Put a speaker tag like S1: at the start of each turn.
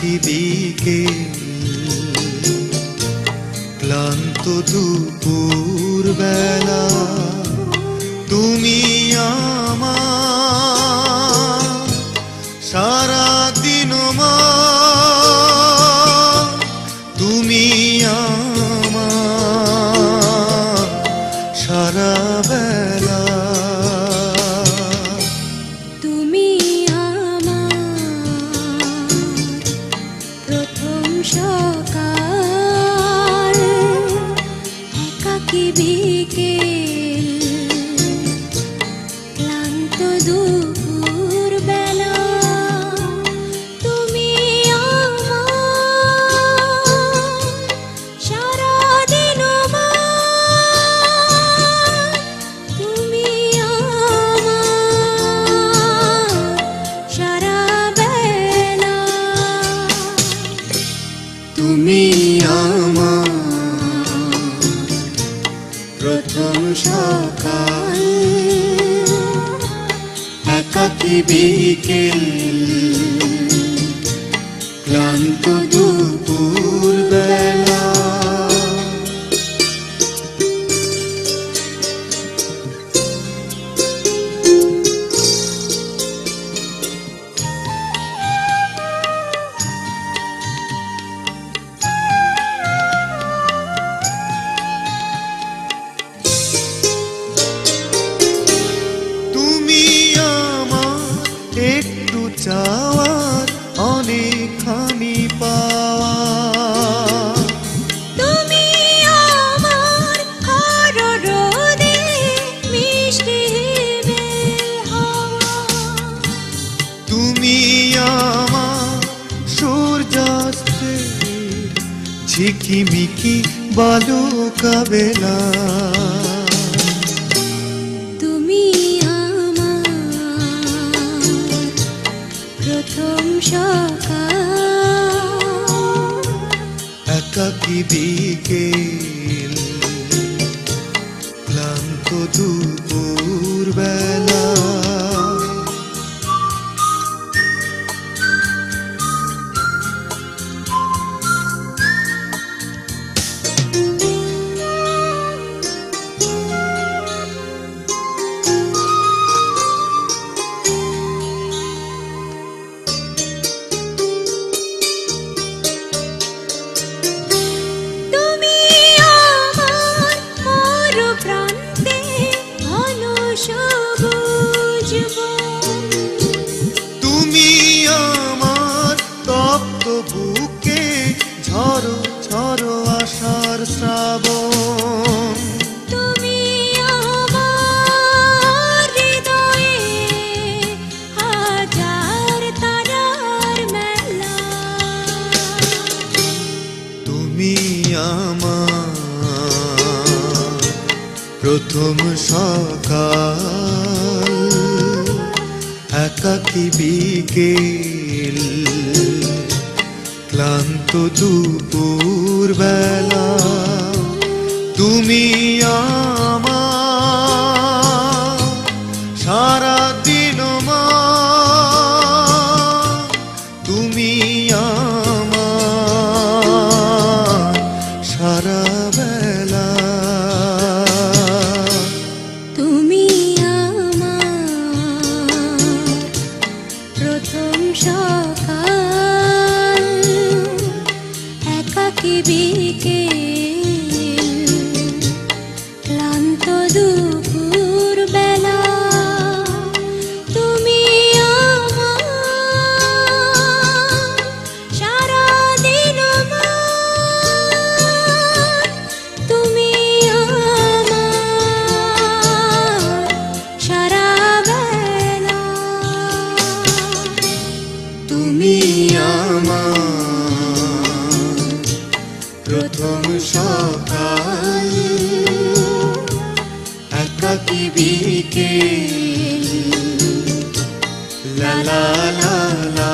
S1: একাকী বিকেল, ক্লান্ত দুপুর বেলা, তুমি আমার সারাদিন মা, তুমি আমার সারা বেলা।
S2: তুমি আমার প্রথম সকাল, একাকী বিকেল, ক্লান্ত দুপুর বেলা, তুমি আমার সারাদিন মা, তুমি আমার সারা বেলা।
S1: তুমি আমার প্রথম সকাল, একাকী বিকেল, ক্লান্ত দুপুর বেলা। তুমি আমার একটু চাওয়ার অনেকখানি পাওয়া,
S2: তুমি আমার খরা রোদে মিষ্টি বেল হাওয়া,
S1: তুমি আমার সূর্যাস্তে ঝিকিমিকি বালুকা বেলা।
S2: তুমি আমার প্রথম সকাল,
S1: একাকী বিকেল, ক্লান্ত দুপুর বেলা।
S2: তুমি আমার মরুপ্রান্তে ঘন সবুজ বন,
S1: তুমি আমার তপ্ত বুকে ঝড়ো ঝড়ো আশার শ্রাবণ।
S2: তুমি আমার হৃদয়ে হাজার তারার মেলা,
S1: তুমি আমার প্রথম সকাল, একাকী বিকেল, ক্লান্ত দুপুর বেলা। তুমি আমার সারাদিন মা, তুমি আমার সারা বেলা।
S2: তুমি আমার প্রথম সকাল, একাকী বিকেল, ক্লান্ত দুপুর বেলা, তুমি আমার সারাদিন মা, তুমি আমার সারা বেলা।
S1: তুমি আমার প্রথম সকাল, একাকী বিকেল, লা লা লা লা।